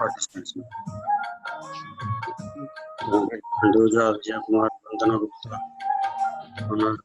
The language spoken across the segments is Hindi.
participants. Anduja Vijay Kumar Vandana Gupta. Honor.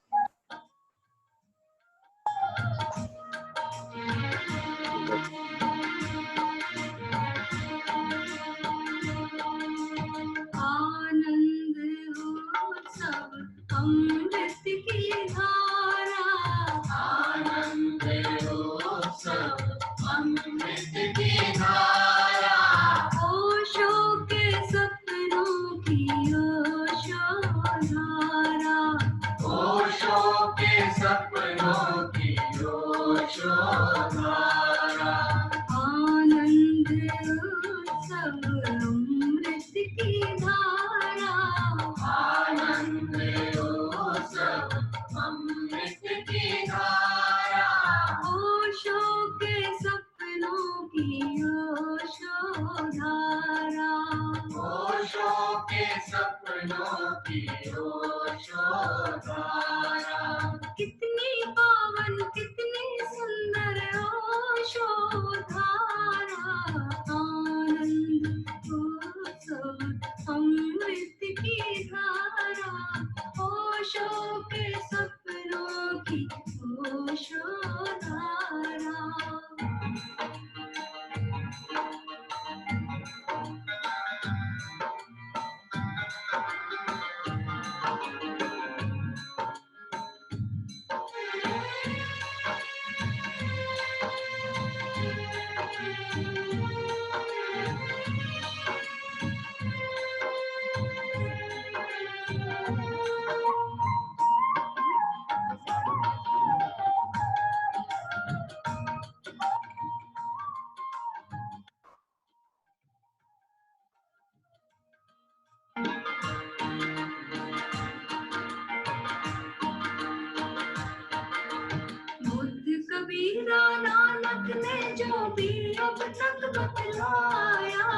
कबीरा नानक ने जो भी अब तक बतलाया,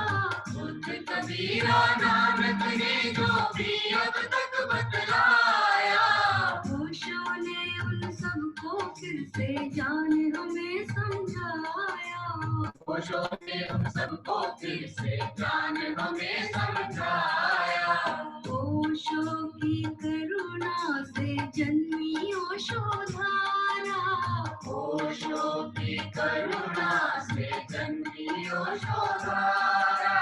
बुद्ध कबीरा नानक ने जो भी अब तक बतलाया, ओशो ने उन सबको फिर से जान हमें समझाया, ओशो ने उन सबको फिर से जान हमें समझाया, ओशो की करुणा से जन्मी ओशो धारा, ओशो की करुणा से जन्मी ओशो धारा,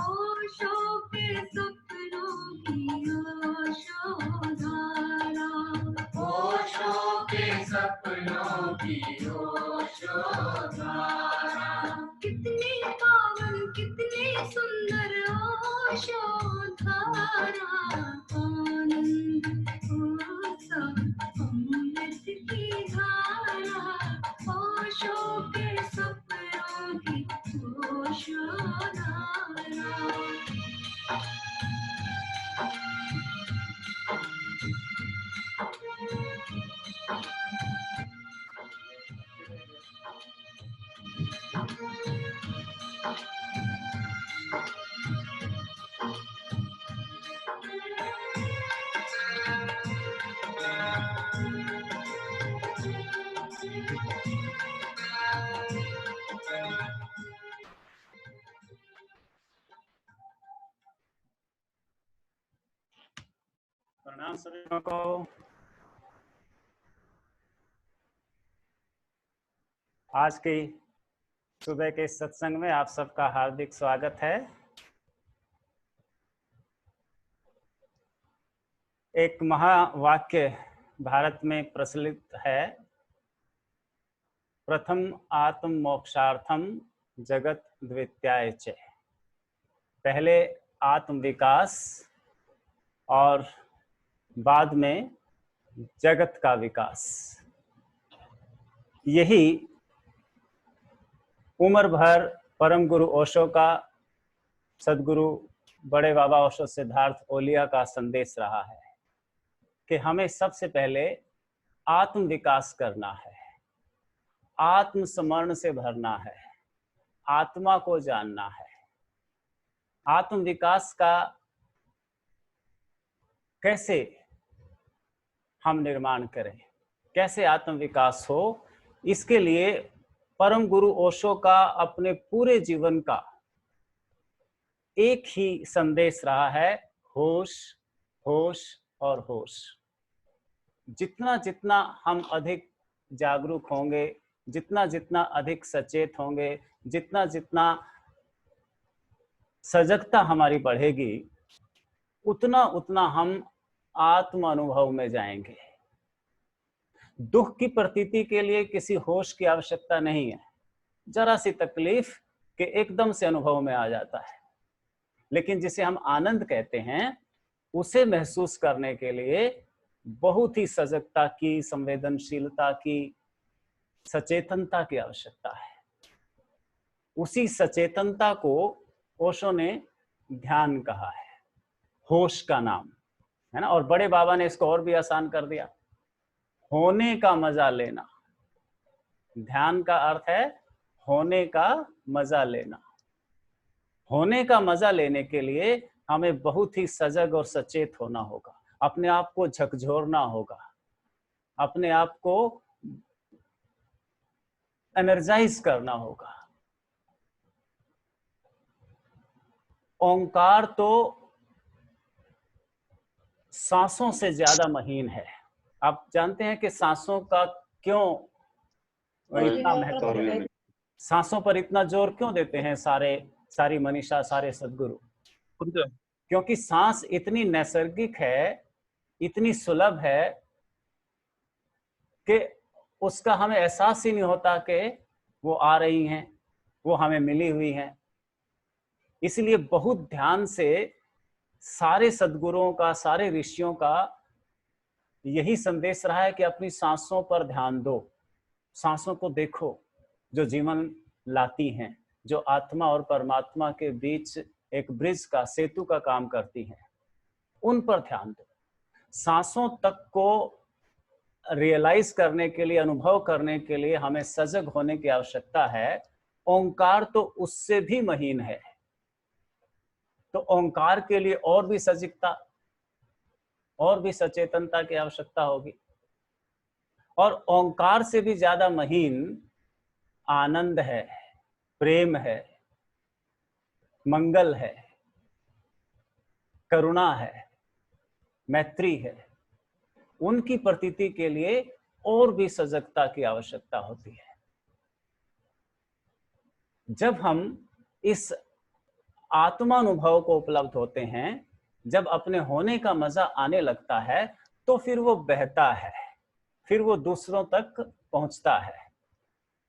ओशो के सपनों की ओशो धारा, ओशो के सपनों की ओशो धारा, कितनी पावन कितनी सुंदर ओशो धारा, आनंद उत्सव अमृत की धारा, ओशो के सपनों की ओशो धारा। प्रणाम सभी को। आज की सुबह के सत्संग में आप सबका हार्दिक स्वागत है। एक महावाक्य भारत में प्रचलित है, प्रथम आत्म मोक्षार्थम जगत द्वितीयाय च। पहले आत्म विकास और बाद में जगत का विकास। यही उम्र भर परम गुरु ओशो का, सदगुरु बड़े बाबा ओशो सिद्धार्थ ओलिया का संदेश रहा है कि हमें सबसे पहले आत्म विकास करना है, आत्म समरण से भरना है, आत्मा को जानना है। आत्म विकास का कैसे हम निर्माण करें, कैसे आत्म विकास हो, इसके लिए परम गुरु ओशो का अपने पूरे जीवन का एक ही संदेश रहा है, होश, होश और होश। जितना जितना हम अधिक जागरूक होंगे, जितना जितना अधिक सचेत होंगे, जितना जितना सजगता हमारी बढ़ेगी, उतना उतना हम आत्म अनुभव में जाएंगे। दुख की प्रतीति के लिए किसी होश की आवश्यकता नहीं है, जरा सी तकलीफ के एकदम से अनुभव में आ जाता है। लेकिन जिसे हम आनंद कहते हैं, उसे महसूस करने के लिए बहुत ही सजगता की, संवेदनशीलता की, सचेतनता की आवश्यकता है। उसी सचेतनता को ओशो ने ध्यान कहा है, होश का नाम है ना। और बड़े बाबा ने इसको और भी आसान कर दिया, होने का मजा लेना। ध्यान का अर्थ है होने का मजा लेना। होने का मजा लेने के लिए हमें बहुत ही सजग और सचेत होना होगा, अपने आप को झकझोरना होगा, अपने आप को एनर्जाइज करना होगा। ओंकार तो सांसों से ज्यादा महीन है। आप जानते हैं कि सांसों का क्यों इतना महत्व है, सांसों पर इतना जोर क्यों देते हैं सारी मनीषा, सारे सदगुरु? क्योंकि सांस इतनी नैसर्गिक है, इतनी सुलभ है कि उसका हमें एहसास ही नहीं होता कि वो आ रही हैं, वो हमें मिली हुई हैं। इसलिए बहुत ध्यान से सारे सदगुरुओं का, सारे ऋषियों का यही संदेश रहा है कि अपनी सांसों पर ध्यान दो, सांसों को देखो, जो जीवन लाती हैं, जो आत्मा और परमात्मा के बीच एक ब्रिज का, सेतु का काम करती हैं, उन पर ध्यान दो। सांसों तक को रियलाइज करने के लिए, अनुभव करने के लिए हमें सजग होने की आवश्यकता है। ओंकार तो उससे भी महीन है, तो ओंकार के लिए और भी सजगता, और भी सचेतनता की आवश्यकता होगी। और ओंकार से भी ज्यादा महीन आनंद है, प्रेम है, मंगल है, करुणा है, मैत्री है। उनकी प्रतीति के लिए और भी सजगता की आवश्यकता होती है। जब हम इस आत्मानुभव को उपलब्ध होते हैं, जब अपने होने का मजा आने लगता है, तो फिर वो बहता है, फिर वो दूसरों तक पहुंचता है।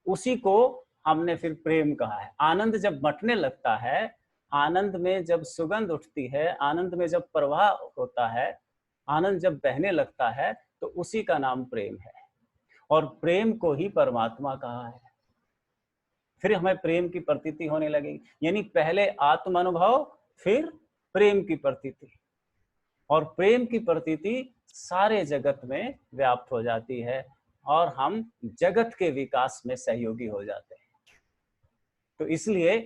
उसी को हमने फिर प्रेम कहा है। आनंद जब बंटने लगता है, आनंद में जब सुगंध उठती है, आनंद में जब प्रवाह होता है, आनंद जब बहने लगता है, तो उसी का नाम प्रेम है। और प्रेम को ही परमात्मा कहा है। फिर हमें प्रेम की प्रतीति होने लगेगी, यानी पहले आत्म अनुभव, फिर प्रेम की प्रतीति, और प्रेम की प्रतीति सारे जगत में व्याप्त हो जाती है, और हम जगत के विकास में सहयोगी हो जाते हैं। तो इसलिए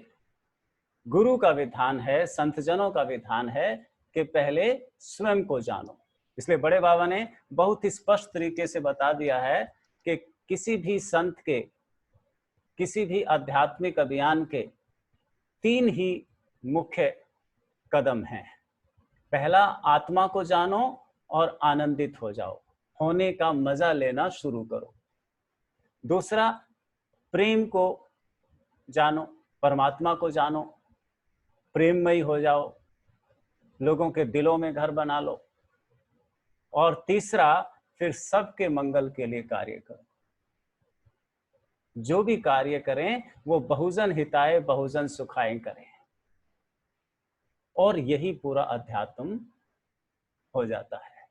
गुरु का विधान है, संतजनों का विधान है कि पहले स्वयं को जानो। इसलिए बड़े बाबा ने बहुत ही स्पष्ट तरीके से बता दिया है कि किसी भी संत के, किसी भी आध्यात्मिक अभियान के 3 ही मुख्य कदम हैं। पहला, आत्मा को जानो और आनंदित हो जाओ, होने का मजा लेना शुरू करो। दूसरा, प्रेम को जानो, परमात्मा को जानो, प्रेममयी हो जाओ, लोगों के दिलों में घर बना लो। और तीसरा, फिर सबके मंगल के लिए कार्य करो। जो भी कार्य करें वो बहुजन हिताय बहुजन सुखाय करें, और यही पूरा अध्यात्म हो जाता है।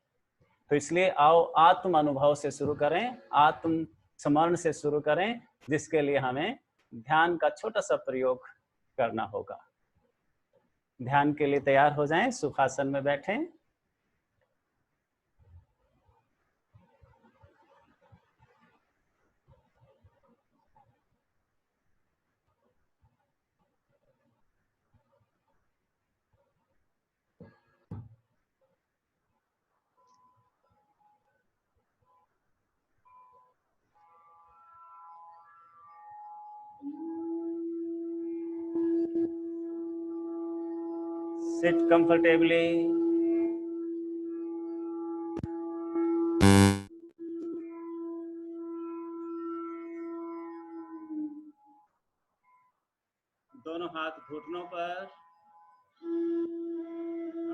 तो इसलिए आओ आत्म अनुभव से शुरू करें, आत्म स्मरण से शुरू करें, जिसके लिए हमें ध्यान का छोटा सा प्रयोग करना होगा। ध्यान के लिए तैयार हो जाएं, सुखासन में बैठें। Sit comfortably. दोनों हाथ घुटनों पर,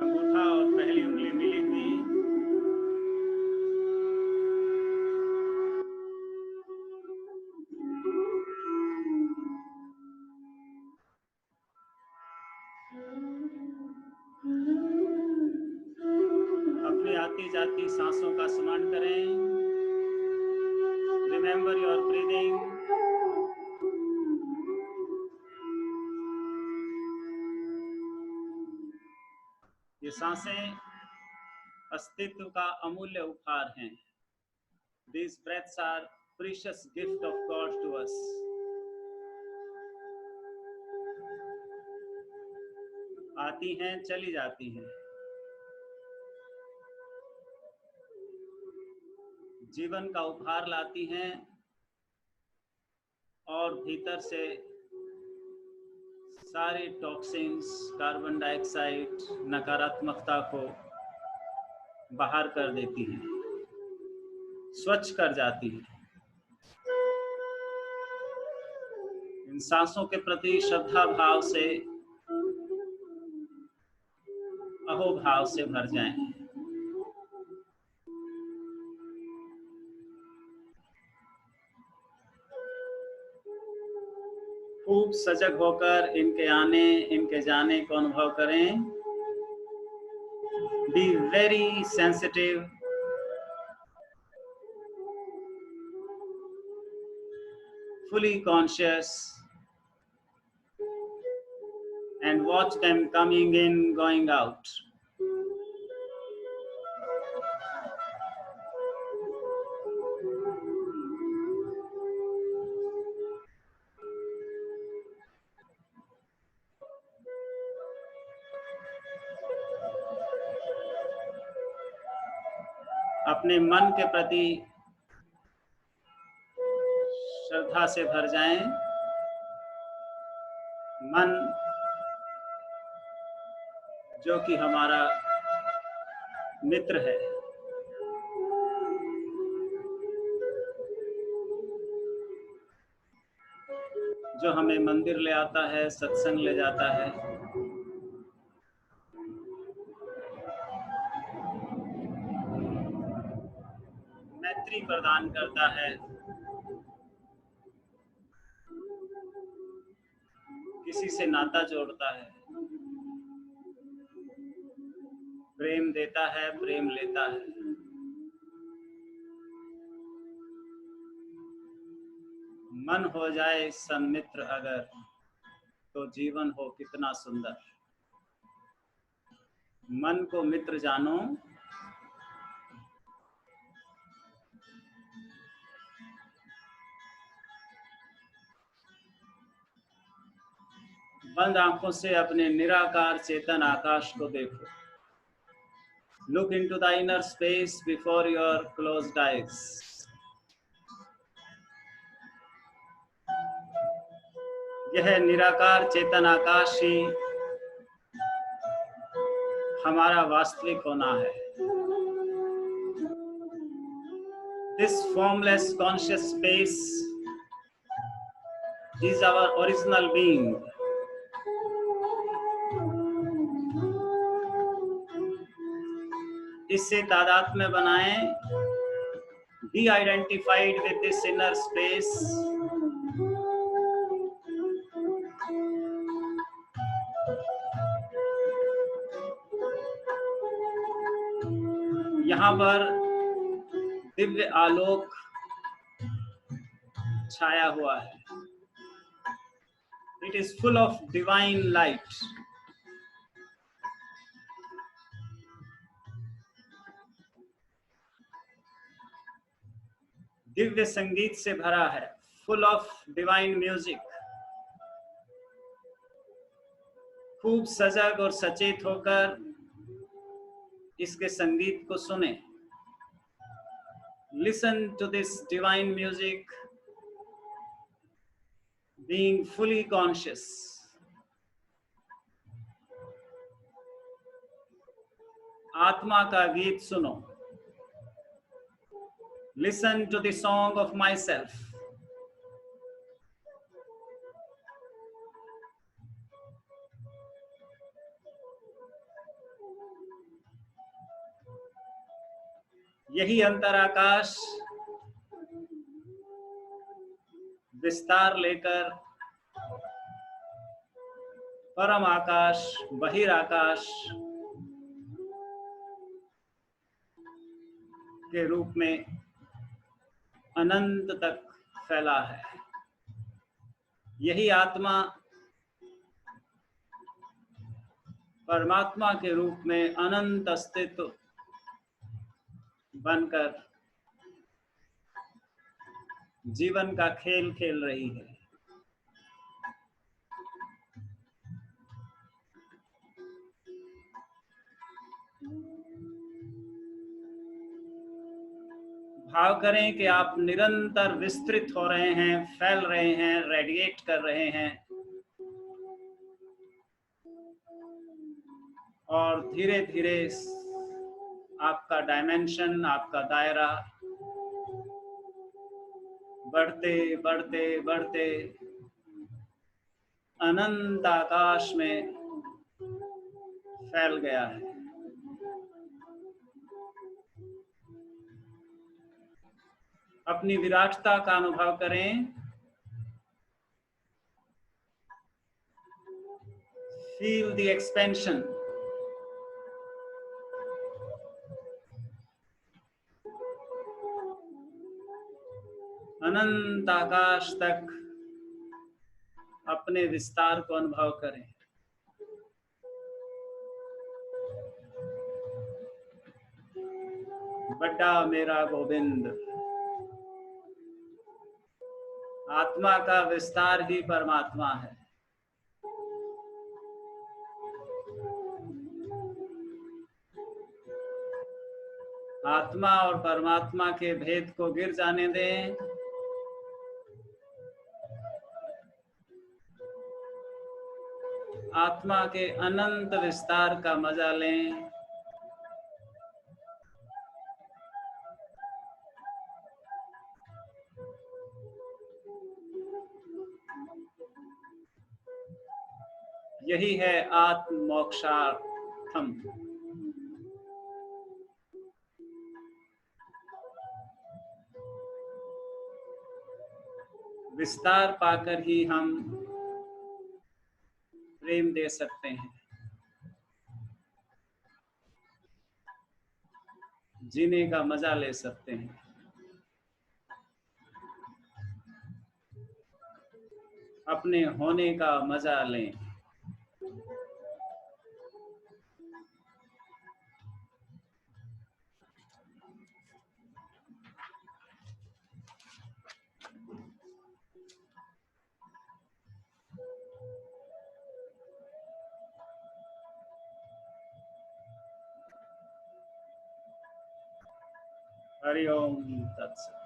अंगूठा और पहली उंगली मिली हुई। अपनी आती जाती सांसों का स्मरण करें। Remember your breathing. ये सांसें अस्तित्व का अमूल्य उपहार हैं। These breaths are precious gift of God to us. आती हैं, चली जाती हैं। जीवन का उपहार लाती हैं और भीतर से सारे टॉक्सिन्स, कार्बन डाइऑक्साइड, नकारात्मकता को बाहर कर देती हैं, स्वच्छ कर जाती हैं। इन सांसों के प्रति श्रद्धा भाव से, अहोभाव से भर जाएं। खूब सजग होकर इनके आने, इनके जाने को अनुभव करें। Be very sensitive. Fully conscious. And watch them coming in, going out. अपने मन के प्रति श्रद्धा से भर जाएं। मन जो कि हमारा मित्र है, जो हमें मंदिर ले आता है, सत्संग ले जाता है। मैत्री प्रदान करता है, किसी से नाता जोड़ता है, प्रेम देता है, प्रेम लेता है। मन हो जाए सन्मित्र अगर, तो जीवन हो कितना सुंदर। मन को मित्र जानो, बंद आंखों से अपने निराकार चेतन आकाश को देखो। Look into the inner space before your closed eyes. यह निराकार चेतन आकाश ही हमारा वास्तविक होना है। This formless conscious space is our original being. इससे तादात्म्य बनाएं। Be identified with this inner space. यहाँ पर दिव्य आलोक छाया हुआ है। It is full of divine light. Divya संगीत से भरा है, full of divine music. खूब सजग और सचेत होकर इसके संगीत को सुने। Listen to this divine music, being fully conscious. आत्मा का गीत सुनो। Listen to the song of myself. यही अंतराकाश विस्तार लेकर परम आकाश, बहिराकाश के रूप में अनंत तक फैला है। यही आत्मा परमात्मा के रूप में अनंत अस्तित्व बनकर जीवन का खेल खेल रही है। भाव करें कि आप निरंतर विस्तृत हो रहे हैं, फैल रहे हैं, रेडिएट कर रहे हैं और धीरे धीरे आपका डायमेंशन, आपका दायरा बढ़ते बढ़ते बढ़ते अनंत आकाश में फैल गया है। अपनी विराटता का अनुभव करें। Feel the expansion. अनंत आकाश तक अपने विस्तार को अनुभव करें। बड़ा मेरा गोविंद। आत्मा का विस्तार ही परमात्मा है। आत्मा और परमात्मा के भेद को गिर जाने दें। आत्मा के अनंत विस्तार का मजा लें। यही है आत्म मोक्षार्थम। विस्तार पाकर ही हम प्रेम दे सकते हैं, जीने का मजा ले सकते हैं। अपने होने का मजा लें। हरि ओम तत्सत।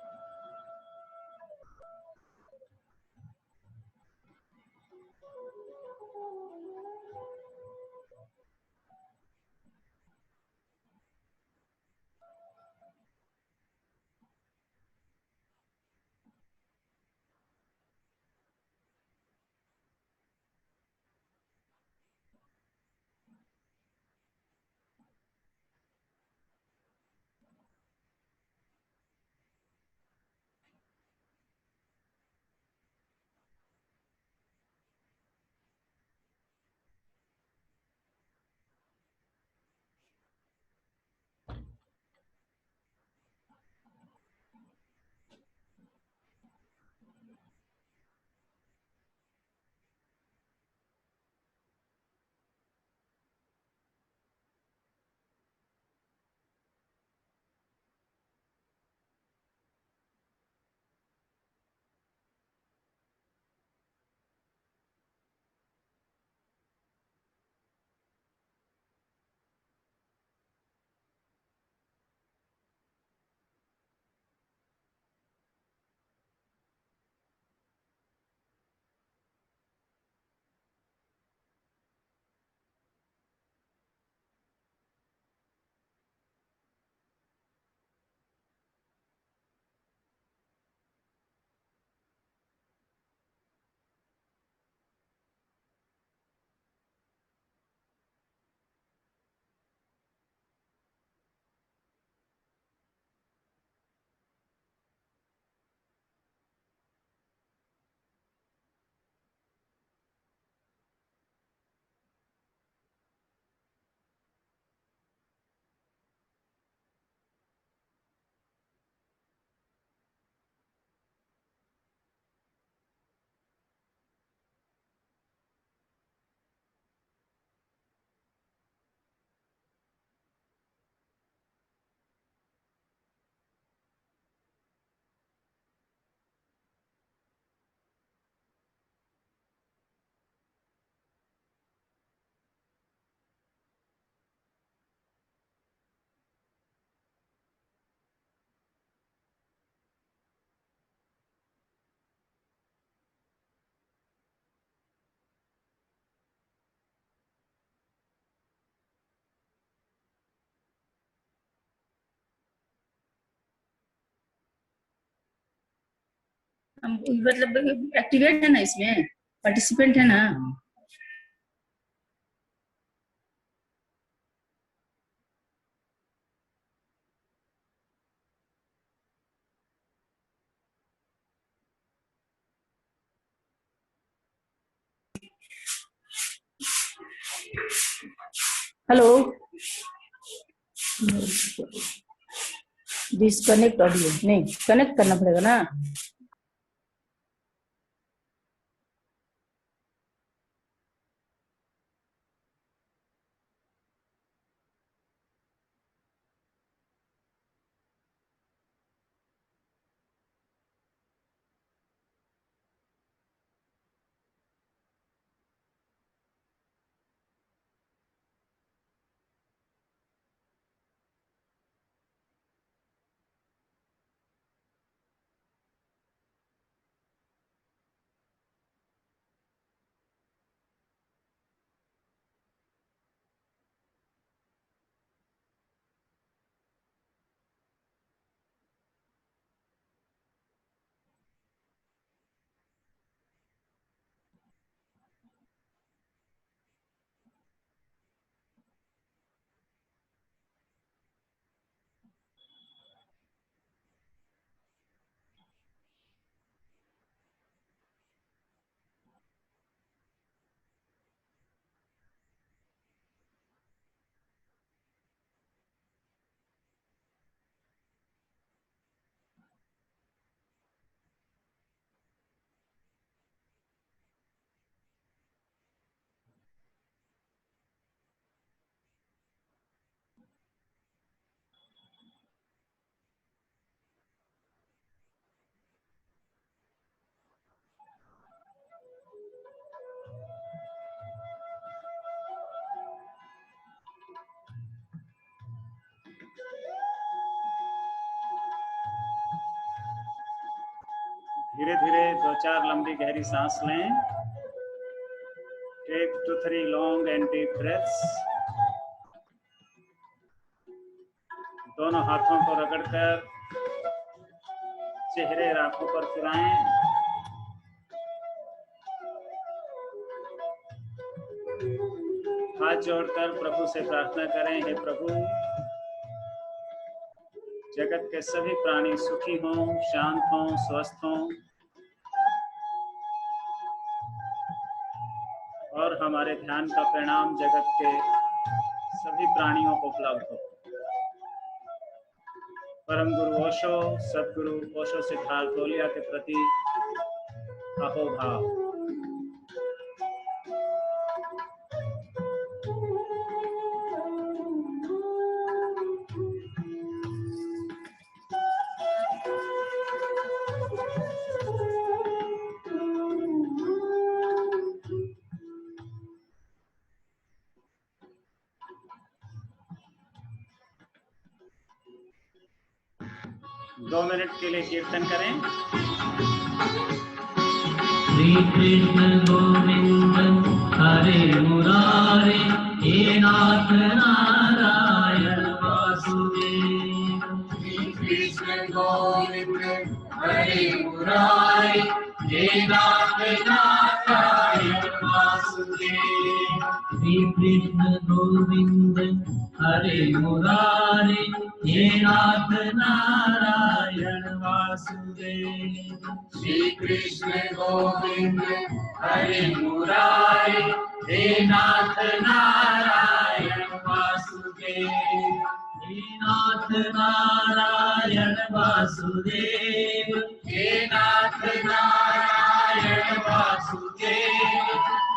मतलब एक्टिवेट है ना, इसमें पार्टिसिपेंट है ना। हेलो, डिस्कनेक्ट ऑडियो नहीं, कनेक्ट करना पड़ेगा ना। धीरे धीरे 2-4 लंबी गहरी सांस लें। Take 2-3 long and deep breaths. दोनों हाथों को रगड़कर चेहरे और आंखों पर फिराएं। हाथ जोड़कर प्रभु से प्रार्थना करें, हे प्रभु, जगत के सभी प्राणी सुखी हों, शांत हों, स्वस्थ हों और हमारे ध्यान का परिणाम जगत के सभी प्राणियों को उपलब्ध हो। परम गुरु ओशो, सदगुरु ओशो सिद्धार्थ ओलिया के प्रति अहोभाव। दो मिनट के लिए कीर्तन करें। श्री कृष्ण गोविंद हरे मुरारे, हे नाथ नारायण वासुदेव। श्री कृष्ण गोविंद हरे मुरारे, हे नाथ नारायण वासुदेव। श्री कृष्ण गोविंद हरे मुरारे, हे नाथ नारायण वासुदेव। श्री कृष्ण गोविंद हरे मुरारे, हे नाथ नारायण वासुदेव। हे नाथ नारायण वासुदेव, हे नाथ नारायण वासुदेव।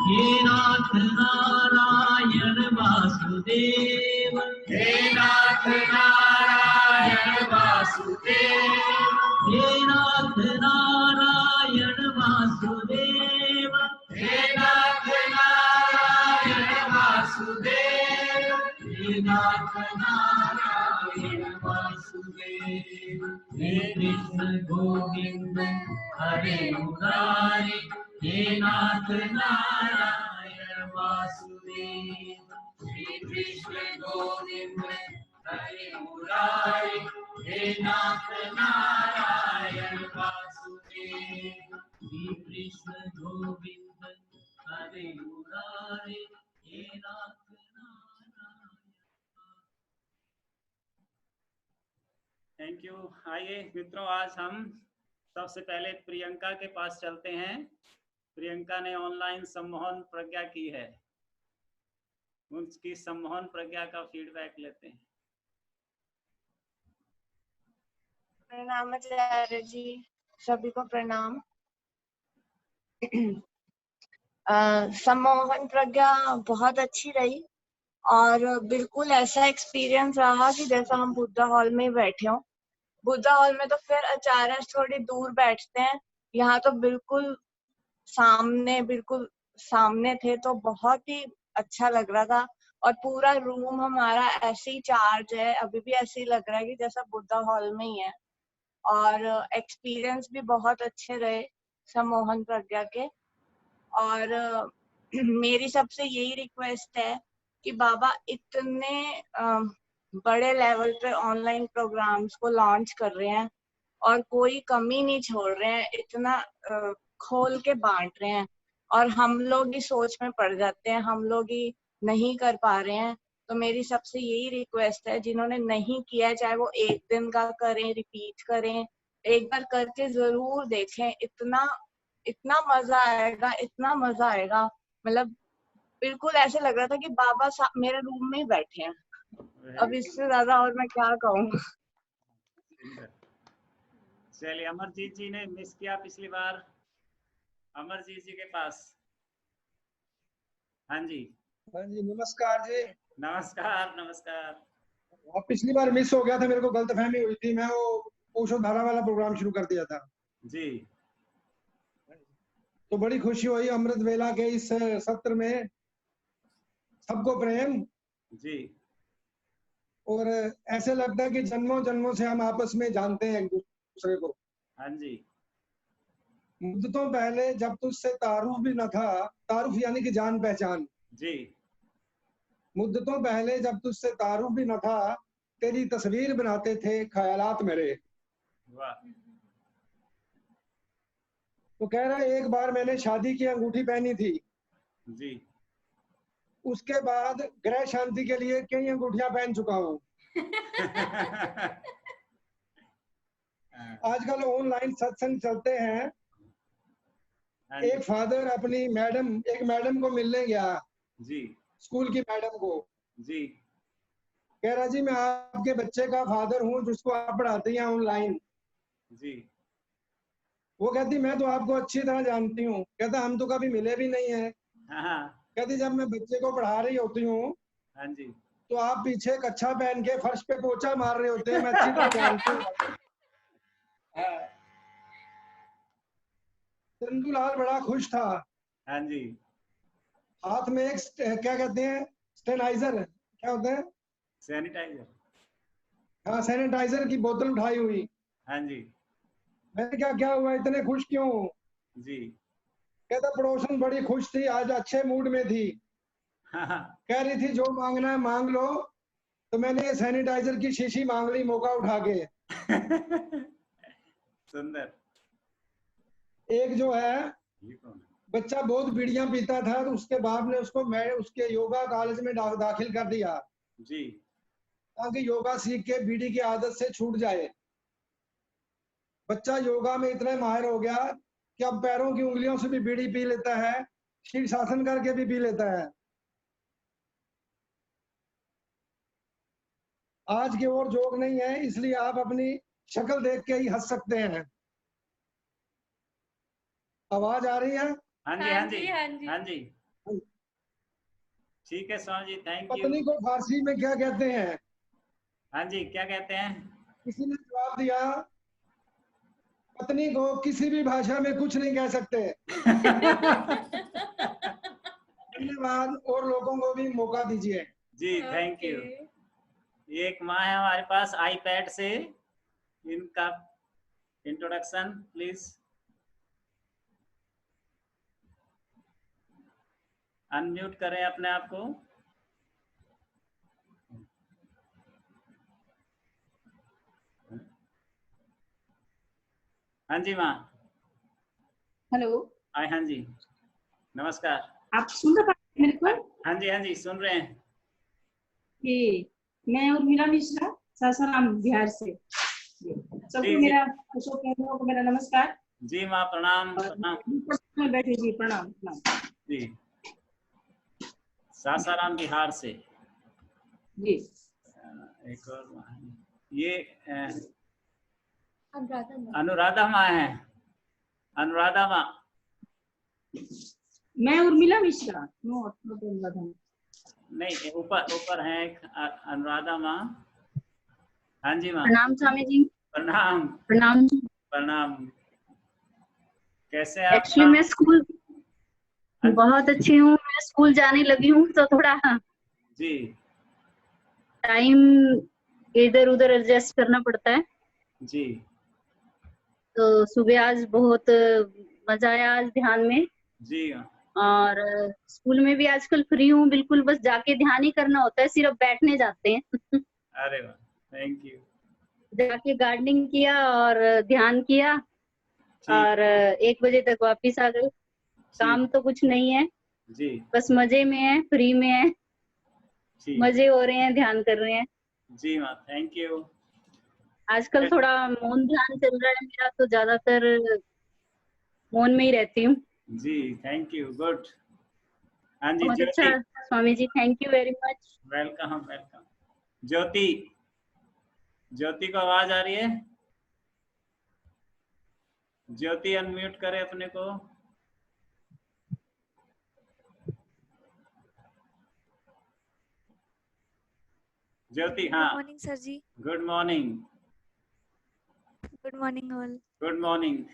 हे नाथ नारायण वासुदेव, हे नाथ नारायण वासुदेव। हे नाथ नारायण वासुदेव, हे नाथ नारायण वासुदेव। हे नाथ नारायण वासुदेव। हे कृष्ण गोविंद हरे मुरारे, हे नाथ नारायण वासुदेव। श्री कृष्ण गोविंद हरे मुरारे, हे नाथ नारायण वासुदेव। श्री कृष्ण गोविंद हरे मुरारे हे नाथ नारायण। Thank you. आइए मित्रों, आज हम सबसे पहले प्रियंका के पास चलते हैं। प्रियंका ने ऑनलाइन सम्मोहन प्रज्ञा की है, उसकी सम्मोहन प्रज्ञा का फीडबैक लेते हैं। प्रणाम आचार्य जी, सभी को प्रणाम। सम्मोहन प्रज्ञा बहुत अच्छी रही और बिल्कुल ऐसा एक्सपीरियंस रहा कि जैसा हम बुद्धा हॉल में ही बैठे हों। बुद्धा हॉल में तो फिर आचार्य थोड़ी दूर बैठते हैं, यहाँ तो बिल्कुल सामने थे, तो बहुत ही अच्छा लग रहा था। और पूरा रूम हमारा ऐसे ही चार्ज है, अभी भी ऐसे ही लग रहा है कि जैसा बुद्धा हॉल में ही है। और एक्सपीरियंस भी बहुत अच्छे रहे सम्मोहन प्रज्ञा के। और मेरी सबसे यही रिक्वेस्ट है कि बाबा इतने बड़े लेवल पे ऑनलाइन प्रोग्राम्स को लॉन्च कर रहे हैं और कोई कमी नहीं छोड़ रहे हैं, इतना खोल के बांट रहे हैं, और हम लोग ही सोच में पड़ जाते हैं, हम लोग ही नहीं कर पा रहे हैं। तो मेरी सबसे यही रिक्वेस्ट है, जिन्होंने नहीं किया चाहे वो एक दिन का करें, रिपीट करें, एक बार करके जरूर देखें। इतना मजा आएगा, इतना मजा आएगा। मतलब बिल्कुल ऐसे लग रहा था कि बाबा मेरे रूम में ही बैठे हैं। अब इससे ज्यादा और मैं क्या कहूँ। चलिए, अमरजीत जी ने मिस किया पिछली बार, अमरजीत जी के पास। हाँ जी नमस्कार जी। नमस्कार नमस्कार। अब पिछली बार मिस हो गया था, मेरे को गलतफहमी हुई थी, मैं वो ओशो धारा वाला प्रोग्राम शुरू कर दिया था जी। तो बड़ी खुशी हुई अमृत वेला के इस सत्र में। सबको प्रेम जी। और ऐसे लगता है कि जन्मों जन्मों से हम आपस में जानते हैं एक दूसरे को। हाँ जी। मुद्दतों पहले जब तुझसे तारुफ भी न था, तारुफ यानी कि जान पहचान। जी। मुद्दतों पहले जब तुझसे तारुफ भी न था, तेरी तस्वीर बनाते थे ख्यालात मेरे। वाह। तो कह रहा है एक बार मैंने शादी की अंगूठी पहनी थी, जी। उसके बाद ग्रह शांति के लिए कई अंगूठियां पहन चुका हूँ। आजकल ऑनलाइन सत्संग चलते हैं। हाँ एक जी। फादर अपनी एक मैडम को मिलने गया, जी। स्कूल की मैडम को। जी। कह रहा जी मैं आपके बच्चे का फादर हूँ जिसको आप पढ़ाती हैं ऑनलाइन। जी। वो कहती मैं तो आपको अच्छी तरह जानती हूँ। कहता हम तो कभी मिले भी नहीं है। हाँ कहती जब मैं बच्चे को पढ़ा रही होती हूँ हाँ जी। तो आप पीछे कच्छा पहन के फर्श पे पोछा मार रहे होते हैं, मैं अच्छी तरह जानती हूँ। चंदूलाल बड़ा खुश था। हाँ जी। हाथ में एक क्या कहते हैं, स्टेनाइजर, क्या होता है, सैनिटाइजर। हाँ सैनिटाइजर की बोतल उठाई हुई। हाँ जी। मैंने क्या क्या हुआ, इतने खुश क्यों? जी। कहता पड़ोसन बड़ी खुश थी, आज अच्छे मूड में थी, हाँ। कह रही थी जो मांगना है मांग लो। तो मैंने ये सैनिटाइजर की शीशी मांग ली मौका उठा के। सुंदर। एक जो है ये कौन है? बच्चा बहुत बीड़ियां पीता था, तो उसके बाप ने उसको उसके योगा कॉलेज में दाखिल कर दिया जी। ताकि योगा सीख के बीड़ी की आदत से छूट जाए। बच्चा योगा में इतना माहिर हो गया कि अब पैरों की उंगलियों से भी बीड़ी पी लेता है, शीर्षासन करके भी पी लेता है। आज की ओर जोक नहीं है, इसलिए आप अपनी शक्ल देख के ही हंस सकते हैं। आवाज आ रही है? हाँ जी। हाँ जी। हाँ जी। ठीक है स्वामी जी, थैंक यू। पत्नी को फारसी में क्या कहते हैं? हाँ जी, क्या कहते हैं? किसी ने जवाब दिया, पत्नी को किसी भी भाषा में कुछ नहीं कह सकते। धन्यवाद, और लोगों को भी मौका दीजिए। जी थैंक यू। एक माँ है हमारे पास आईपैड से, इनका इंट्रोडक्शन प्लीज। अनम्यूट करें अपने आप को। हाँ जी माँ। हेलो, हाँ जी, नमस्कार। आप सुन रहे हैं मेरे को? हाँ जी सुन रहे हैं। कि मैं उर्मिला मिश्रा, सासाराम बिहार से। सबको जी मेरा अशोक यादव को मेरा नमस्कार। जी माँ प्रणाम और प्रणाम। में बैठे जी, प्रणाम प्रणाम जी, सासाराम बिहार से। जी। एक और माँ है। ये अनुराधा अनुराधा माँ है। अनुराधा माँ, मैं उर्मिला मिश्रा। नो, अनुराधा। नहीं ऊपर ऊपर है एक अनुराधा माँ। हाँ जी माँ, प्रणाम स्वामी जी। प्रणाम प्रणाम। प्रणाम। कैसे हैं आप? एक्चुअली मैं स्कूल हाँ बहुत अच्छी हूँ। मैं स्कूल जाने लगी हूँ तो थोड़ा जी टाइम इधर उधर एडजस्ट करना पड़ता है। जी तो सुबह आज बहुत मजा आया आज ध्यान में। जी और स्कूल में भी आजकल फ्री हूँ बिल्कुल, बस जाके ध्यान ही करना होता है, सिर्फ बैठने जाते हैं। अरे वाह, थैंक यू। जाके गार्डनिंग किया और ध्यान किया ठीक और 1 बजे तक वापिस आ गए। काम ठीक तो कुछ नहीं है, जी बस मजे में है, फ्री में है, ठीक मजे हो रहे हैं, ध्यान कर रहे हैं। जी माँ, थैंक यू। आजकल थोड़ा मौन ध्यान चल रहा है मेरा, तो ज्यादातर मौन में ही रहती हूँ। जी थैंक यू, गुड। हाँ जी बहुत ज्योति, अच्छा Swami ji, thank you very much. Welcome welcome. Jyoti, Jyoti को आवाज आ रही है? ज्योति अनम्यूट करे अपने को। ज्योति, हाँ। Good morning sir ji. Good morning. Good morning all. Good morning.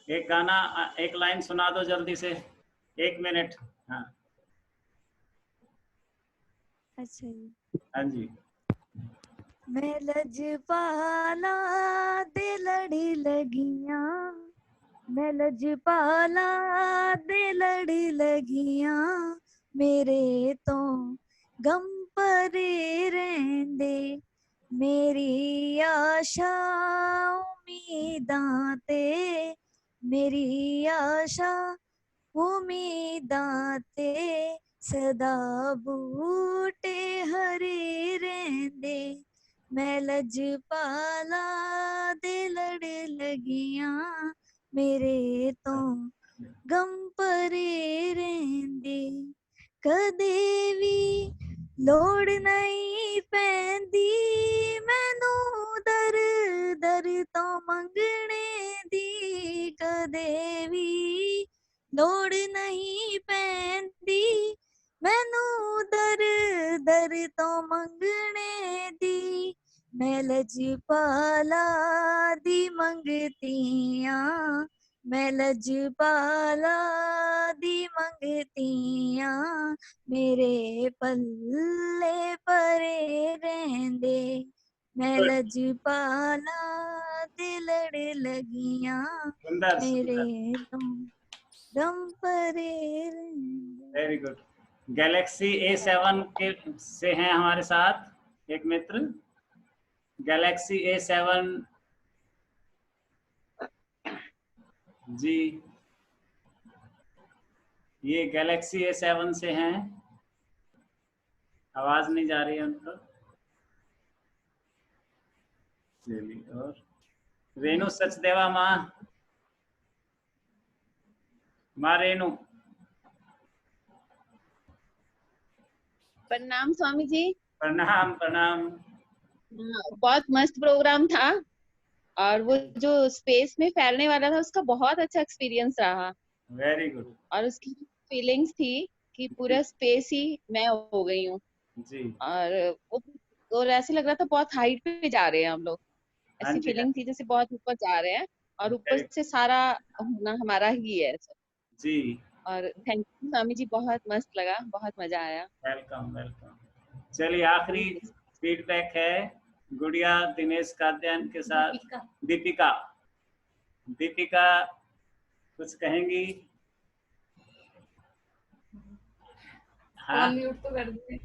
एक गाना, एक लाइन सुना दो जल्दी से, 1 मिनट। हाँ अच्छा जी। हाँ जी। मैं लजपाला दे लड़ी लगियां, मैं लजपाला दे लड़ी लगियां, मेरे तो गम परे रहंदे, मेरी आशा उम्मीदां ते, मेरी आशा उम्मीदां ते सदा बूटे हरे रहंदे, मैं लजपाला दे लड़ लगियां, मेरे तो गम परे रहंदे, कदे भी लोड़ नहीं पैंदी मैनू दर दर तो मंगने दी, कदे भी लोड़ नहीं पैंदी मैनू दर दर तो मंगने दी, मैं लजपाला दी मंगतियां, मैं लजपाला दी मंगतियां, मेरे पल्ले परे रहंदे, मैं Good. लजपाला दे लड़ लगियां, सुंदर मेरे सुंदर, तुम गम परे रहंदे। Very good. गैलेक्सी A7 के से हैं हमारे साथ एक मित्र, गैलेक्सी A7 जी, ये गैलेक्सी A7 से हैं। आवाज नहीं जा रही है उनको। चलिए, और रेणु सचदेवा माँ, माँ रेणु। प्रणाम स्वामी जी। प्रणाम प्रणाम। बहुत मस्त प्रोग्राम था और वो जो स्पेस में फैलने वाला था उसका बहुत अच्छा एक्सपीरियंस रहा वेरी गुड और उसकी फीलिंग्स थी कि पूरा स्पेस ही मैं हो गई हूँ जी। और वो और ऐसे लग रहा था बहुत हाइट पे जा रहे हैं हम लोग, हाँ ऐसी जी हाँ फीलिंग थी जैसे बहुत ऊपर जा रहे हैं और ऊपर very- से सारा होना हमारा ही है जी, और थैंक यू स्वामी जी, बहुत मस्त लगा, बहुत मजा आया। Welcome welcome. चलिए, आखिरी फीडबैक है गुड़िया दिनेश कात्यायन के साथ। दीपिका, दीपिका कुछ कहेंगी? हाँ म्यूट तो कर दे।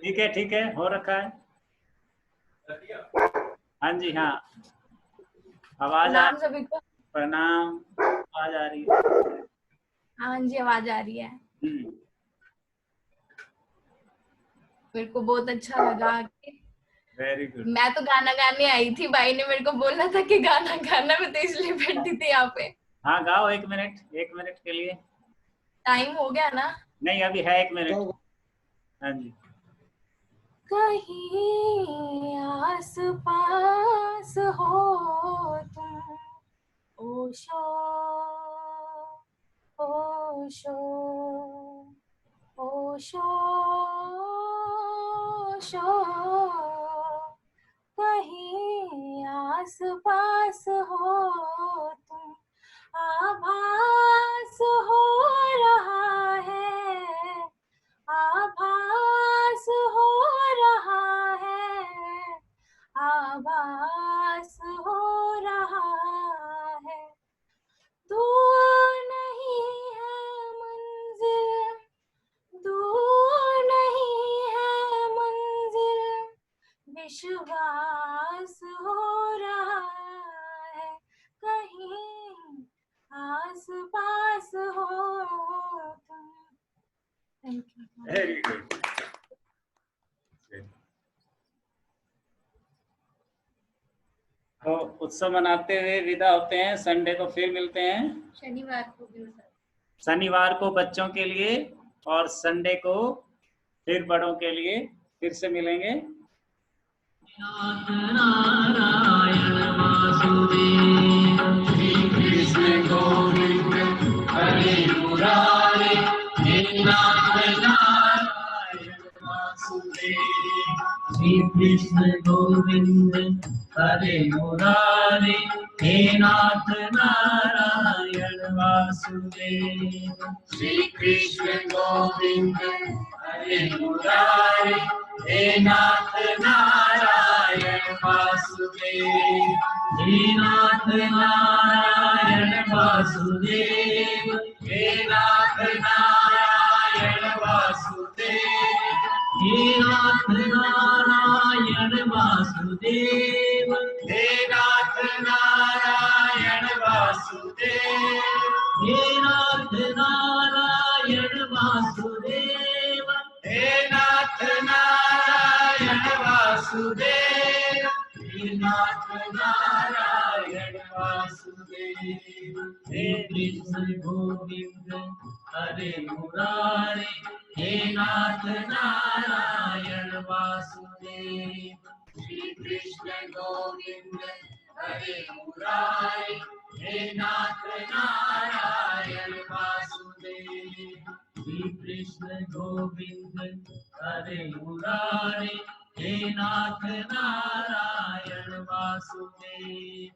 ठीक है, हो रखा है। हाँ जी हाँ, आवाज आ। प्रणाम सभी को। प्रणाम। आवाज आ रही है? हाँ जी, आवाज आ रही है। मेरे को बहुत अच्छा लगा कि वेरी गुड। मैं तो गाना गाने आई थी, भाई ने मेरे को बोला था कि गाना गाना, मैं तो इसलिए बैठी थी यहाँ पे। हाँ गाओ, 1 मिनट के लिए। टाइम हो गया ना? नहीं अभी है 1 मिनट। हाँ जी। कहीं आस पास हो तुम, ओशो ओशो ओशो ओशो, कहीं आस पास हो तुम, आभास हो रहा है, आभास हो रहा है, आभास हो रहा है। दूर नहीं है मंजिल, दूर नहीं है मंजिल, विश्वास हो रहा है, कहीं आस पास हो तुम। Thank you. Very good. तो उत्सव मनाते हुए विदा होते हैं। संडे को फिर मिलते हैं। शनिवार को भी शनिवार को बच्चों के लिए और संडे को फिर बड़ों के लिए फिर से मिलेंगे। नारायण वासुदेव श्री कृष्ण गोविंद हरे मुरारे हे नाथ नारायण वासुदेव श्री कृष्ण गोविंद हरे मुरारे हे नाथ नारायण वासुदेव श्री कृष्ण गोविंद हरे मुरारे हे नाथ नारायण वासुदेव हे नाथ नारायण वासुदेव हे नाथ नारायण वासुदेव हे नाथ नारायण वासुदेव हे नाथ नारायण वासुदेव हे नाथ नारायण वासुदेव हे नाथ नारायण वासुदेव हे नाथ नारायण वासुदेव हे कृष्ण गोविंद हरे मुरारे हे नाथ नारायण वासुदेव श्री कृष्ण गोविंद हरे मुरारे हे नाथ नारायण वासुदेव श्री कृष्ण गोविंद हरे मुरारे हे नाथ नारायण वासुदेव।